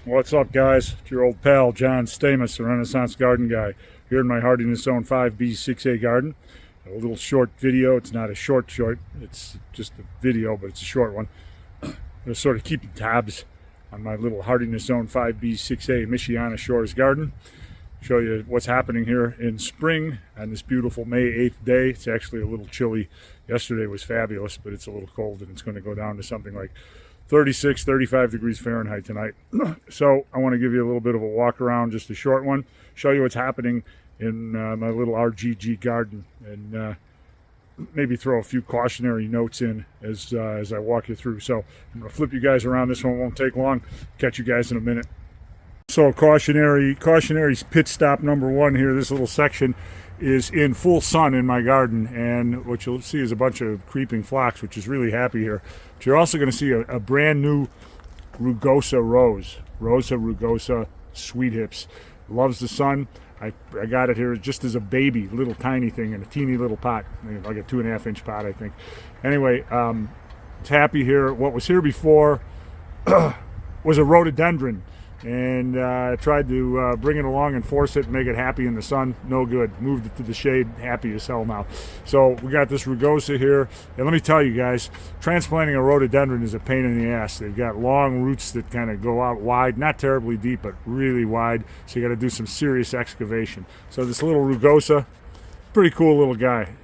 What's up, guys? It's your old pal John Stamos, the Renaissance Garden Guy, here in my Hardiness Zone 5B6A garden. A little short video. It's not a short, it's just a video, but it's a short one. I'm going to sort of keep tabs on my little Hardiness Zone 5B6A Michiana Shores garden. Show you what's happening here in spring on this beautiful May 8th day. It's actually a little chilly. Yesterday was fabulous, but it's a little cold, and it's going to go down to something like 36, 35 degrees Fahrenheit tonight. So I want to give you a little bit of a walk around, just a short one, show you what's happening in my little RGG garden, and maybe throw a few cautionary notes in as I walk you through. So I'm going to flip you guys around. This one won't take long. Catch you guys in a minute. So cautionary pit stop number one here. This little section is in full sun in my garden, and what you'll see is a bunch of creeping phlox, which is really happy here. But you're also going to see a brand new rugosa rose, Rosa rugosa sweet hips. Loves the sun. I got it here just as a baby, little tiny thing in a teeny little pot, like a 2.5 inch pot, I think. Anyway, it's happy here. What was here before was a rhododendron, and I tried to bring it along and force it and make it happy in the sun. No good. Moved it to the shade. Happy as hell now. So we got this rugosa here, and let me tell you guys, transplanting a rhododendron is a pain in the ass. They've got long roots that kind of go out wide, not terribly deep, but really wide, so you got to do some serious excavation. So this little rugosa, pretty cool little guy.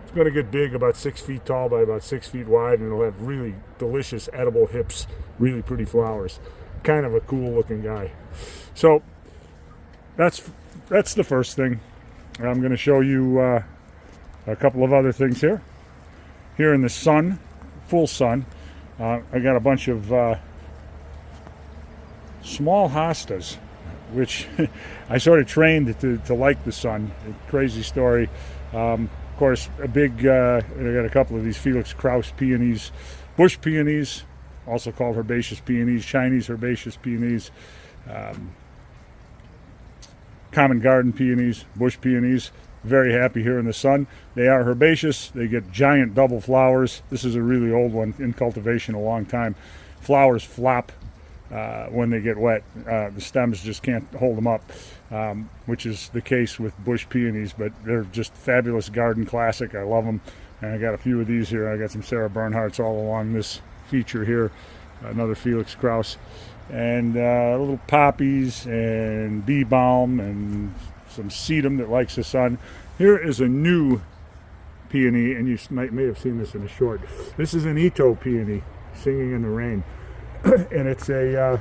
It's going to get big, about 6 feet tall by about 6 feet wide, and it'll have really delicious edible hips, really pretty flowers. Kind of a cool looking guy. So that's the first thing. I'm going to show you a couple of other things here. Here in the sun, full sun, I got a bunch of small hostas, which I sort of trained to like the sun. A crazy story. Of course, I got a couple of these Felix Krauss peonies, bush peonies, also called herbaceous peonies, Chinese herbaceous peonies, common garden peonies, bush peonies. Very happy here in the sun. They are herbaceous. They get giant double flowers. This is a really old one, in cultivation a long time. Flowers flop when they get wet. The stems just can't hold them up, which is the case with bush peonies, but they're just fabulous garden classic. I love them. And I got a few of these here. I got some Sarah Bernhardts all along this feature here, another Felix Krauss, and little poppies and bee balm and some sedum that likes the sun. Here is a new peony, and you may have seen this in a short. This is an Ito peony, Singing in the Rain, and it's a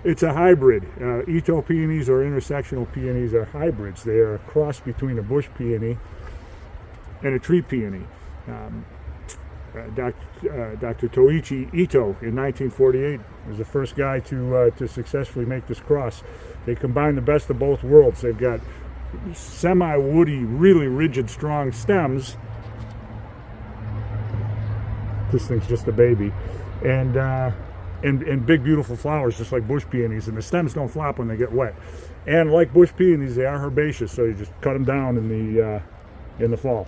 hybrid. Ito peonies or intersectional peonies are hybrids. They are a cross between a bush peony and a tree peony. Dr. Toichi Ito in 1948 was the first guy to successfully make this cross. They combine the best of both worlds. They've got semi-woody, really rigid, strong stems. This thing's just a baby, and big, beautiful flowers, just like bush peonies. And the stems don't flop when they get wet. And like bush peonies, they are herbaceous, so you just cut them down in the fall.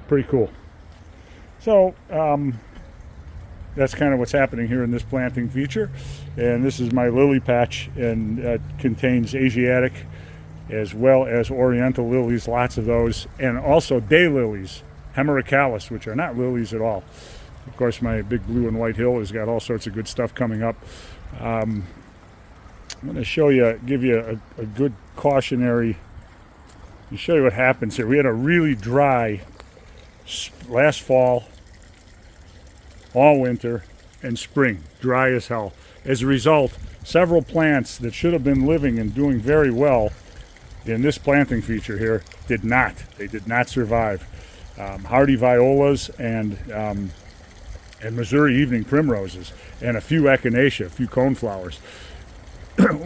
Pretty cool. So that's kind of what's happening here in this planting feature. And this is my lily patch, and it contains Asiatic as well as Oriental lilies, lots of those, and also daylilies, Hemeracalis, which are not lilies at all. Of course, my big blue and white hill has got all sorts of good stuff coming up. I'm going to give you a good cautionary, and show you what happens here. We had a really dry last fall, all winter, and spring, dry as hell. As a result, several plants that should have been living and doing very well in this planting feature here did not. They did not survive. Hardy violas and Missouri evening primroses, and a few echinacea, a few coneflowers.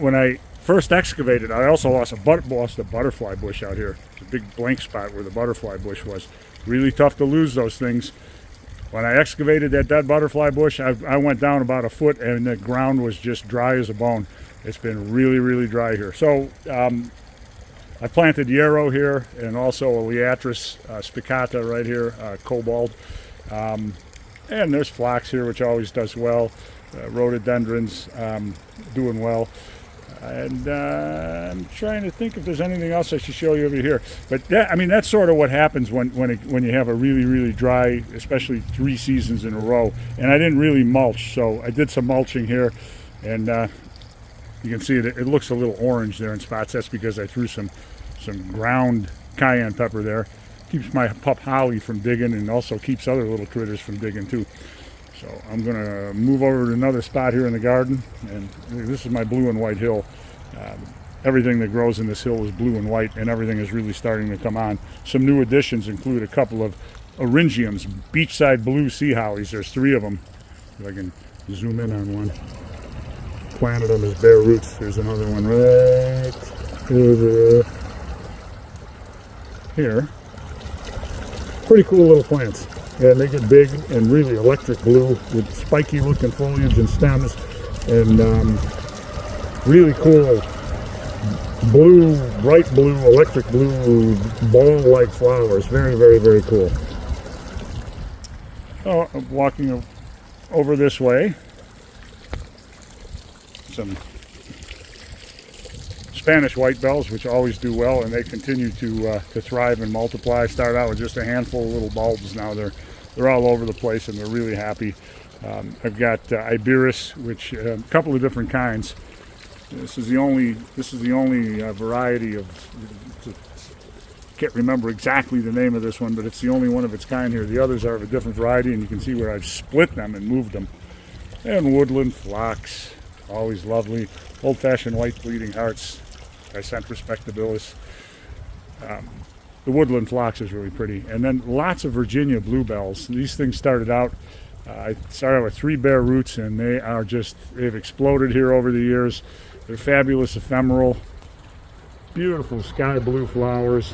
When I first excavated, I also lost a butterfly bush out here. It's a big blank spot where the butterfly bush was. Really tough to lose those things. When I excavated that dead butterfly bush, I went down about a foot, and the ground was just dry as a bone. It's been really, really dry here. So I planted yarrow here, and also a Liatris spicata right here, cobalt. And there's phlox here, which always does well. rhododendrons, doing well. And I'm trying to think if there's anything else I should show you over here. But I mean, that's sort of what happens when you have a really, really dry, especially 3 seasons in a row. And I didn't really mulch, so I did some mulching here. And you can see it looks a little orange there in spots. That's because I threw some ground cayenne pepper there. Keeps my pup Holly from digging, and also keeps other little critters from digging too. So I'm going to move over to another spot here in the garden, and this is my blue and white hill. Everything that grows in this hill is blue and white, and everything is really starting to come on. Some new additions include a couple of Orangiums, beachside blue sea hollies. There's 3 of them. If I can zoom in on one. Planted them as bare roots. There's another one right over here. Pretty cool little plants. Yeah, and they get big and really electric blue with spiky looking foliage and stems, and really cool blue, bright blue, electric blue, ball-like flowers. Very, very, very cool. Oh, I'm walking over this way. Some Spanish white bells, which always do well, and they continue to thrive and multiply. I started out with just a handful of little bulbs. Now they're all over the place, and they're really happy. I've got Iberis, which a couple of different kinds. This is the only variety of. Can't remember exactly the name of this one, but it's the only one of its kind here. The others are of a different variety, and you can see where I've split them and moved them. And woodland phlox, always lovely. Old-fashioned white bleeding hearts, Dicentra spectabilis. The woodland phlox is really pretty. And then lots of Virginia bluebells. These things started out, I started with 3 bare roots, and they've exploded here over the years. They're fabulous ephemeral, beautiful sky blue flowers,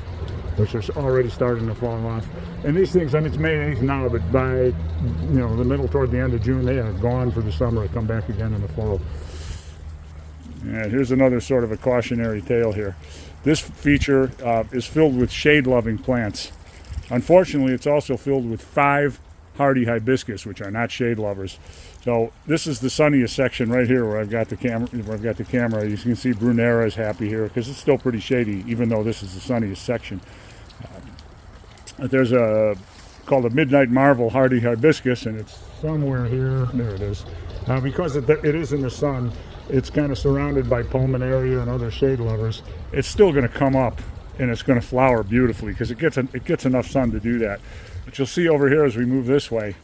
which are already starting to fall off. And these things, I mean, it's May 8th now, but by the middle toward the end of June, they are gone for the summer. They come back again in the fall. And here's another sort of a cautionary tale here. This feature is filled with shade-loving plants. Unfortunately, it's also filled with 5 hardy hibiscus, which are not shade lovers. So this is the sunniest section right here where I've got the camera. You can see Brunera is happy here because it's still pretty shady, even though this is the sunniest section. There's called a Midnight Marvel hardy hibiscus, and it's somewhere here. There it is. Because it is in the sun, it's kind of surrounded by pulmonaria and other shade lovers. It's still going to come up, and it's going to flower beautifully because it gets enough sun to do that. But you'll see over here as we move this way.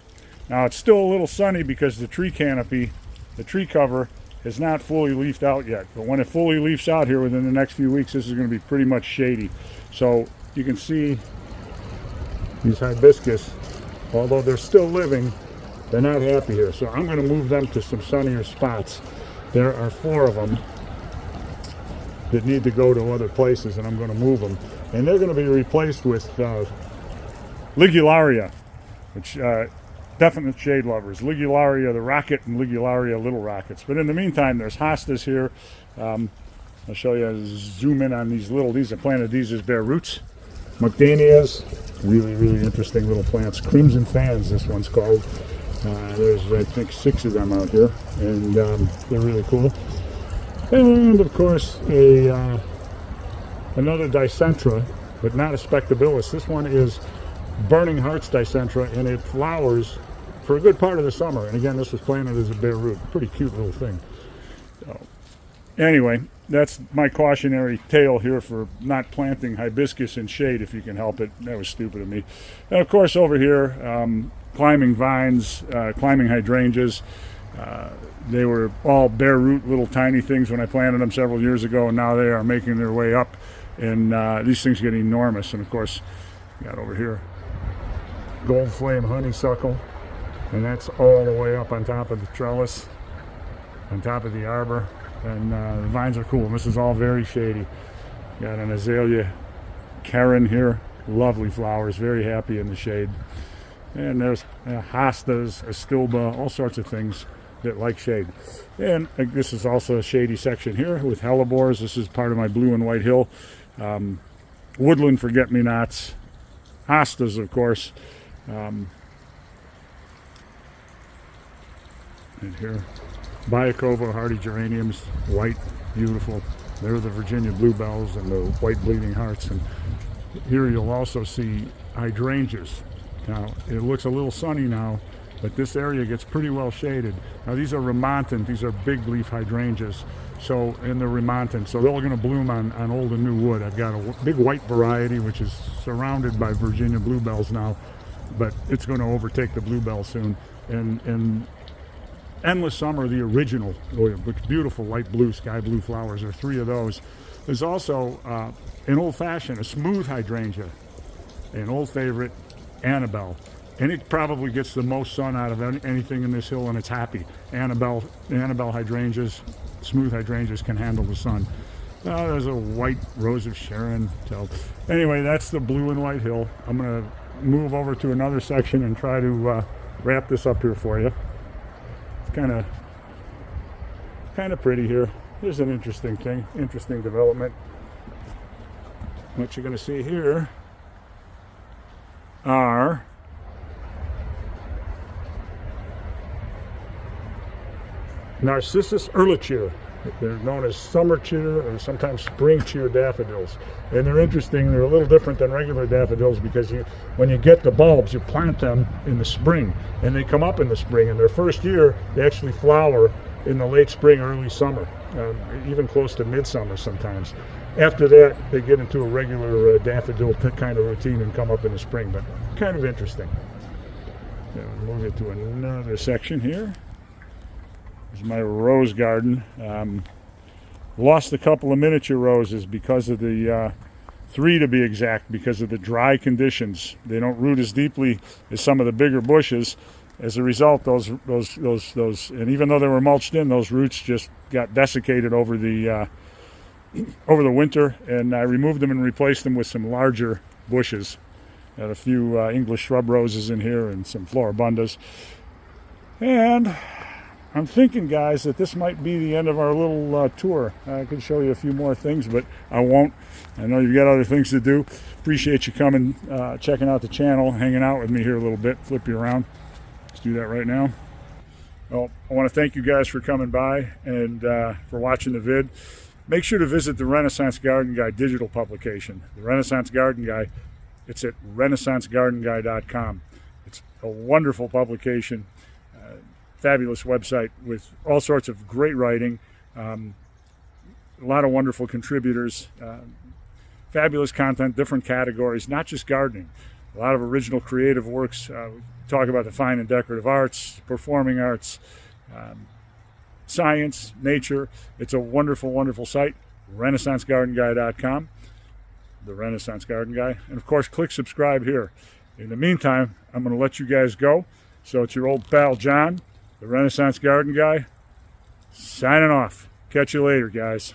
Now it's still a little sunny because the tree canopy, the tree cover, is not fully leafed out yet. But when it fully leaves out here within the next few weeks, this is going to be pretty much shady. So you can see these hibiscus, although they're still living, they're not happy here. So I'm going to move them to some sunnier spots. There are 4 of them that need to go to other places, and I'm going to move them. And they're going to be replaced with Ligularia, which definite shade lovers. Ligularia the rocket and Ligularia little rockets. But in the meantime, there's hostas here. I'll show you, zoom in on these I planted these as bare roots. Macdanias, really, really interesting little plants. Crimson fans, this one's called. There's, I think, 6 of them out here, and they're really cool. And, of course, another Dicentra, but not a spectabilis. This one is Burning Hearts Dicentra, and it flowers for a good part of the summer. And again, this was planted as a bare root. Pretty cute little thing. So, anyway, that's my cautionary tale here for not planting hibiscus in shade if you can help it. That was stupid of me. And, of course, over here, climbing vines, climbing hydrangeas. They were all bare root little tiny things when I planted them several years ago, and now they are making their way up, and these things get enormous. And of course, got over here gold flame honeysuckle, and that's all the way up on top of the trellis, on top of the arbor, and the vines are cool. This is all very shady. Got an azalea Karen here, lovely flowers, very happy in the shade. And there's hostas, astilba, all sorts of things that like shade. And this is also a shady section here with hellebores. This is part of my blue and white hill. Woodland forget-me-nots, hostas, of course. And here, Bayakova hardy geraniums, white, beautiful. There are the Virginia bluebells and the white bleeding hearts. And here you'll also see hydrangeas. Now, it looks a little sunny now, but this area gets pretty well shaded. Now, these are remontant. These are big leaf hydrangeas. So, and they're remontant, so they're all going to bloom on old and new wood. I've got a big white variety, which is surrounded by Virginia bluebells now, but it's going to overtake the bluebell soon. And Endless Summer, the original, which beautiful light blue, sky blue flowers, there are 3 of those. There's also an old-fashioned, a smooth hydrangea, an old favorite, Annabelle. And it probably gets the most sun out of anything in this hill, and it's happy. Annabelle hydrangeas, smooth hydrangeas can handle the sun. There's a white rose of Sharon. So anyway, that's the blue and white hill. I'm going to move over to another section and try to wrap this up here for you. It's kind of pretty here. Here's an interesting thing, interesting development. What you're going to see here are Narcissus Ehrlichia. They're known as summer cheer or sometimes spring cheer daffodils. And they're interesting. They're a little different than regular daffodils because when you get the bulbs, you plant them in the spring. And they come up in the spring. In their first year, they actually flower in the late spring, early summer, even close to midsummer sometimes. After that, they get into a regular daffodil kind of routine and come up in the spring, but kind of interesting. I'll move it to another section here. This is my rose garden. Lost a couple of miniature roses because of the 3 to be exact, because of the dry conditions. They don't root as deeply as some of the bigger bushes. As a result, those, and even though they were mulched in, those roots just got desiccated over the winter, and I removed them and replaced them with some larger bushes. Got a few English shrub roses in here and some floribundas. And I'm thinking, guys, that this might be the end of our little tour. I could show you a few more things, but I won't. I know you've got other things to do. Appreciate you coming, checking out the channel, hanging out with me here a little bit. Flip you around. Let's do that right now. Well, I want to thank you guys for coming by and for watching the vid. Make sure to visit the Renaissance Garden Guy digital publication. The Renaissance Garden Guy, it's at renaissancegardenguy.com. It's a wonderful publication. Fabulous website with all sorts of great writing, a lot of wonderful contributors, fabulous content, different categories, not just gardening, a lot of original creative works. We talk about the fine and decorative arts, performing arts, science, nature. It's a wonderful, wonderful site, renaissancegardenguy.com, the Renaissance Garden Guy. And of course, click subscribe here. In the meantime, I'm going to let you guys go. So it's your old pal, John, the Renaissance Garden Guy, signing off. Catch you later, guys.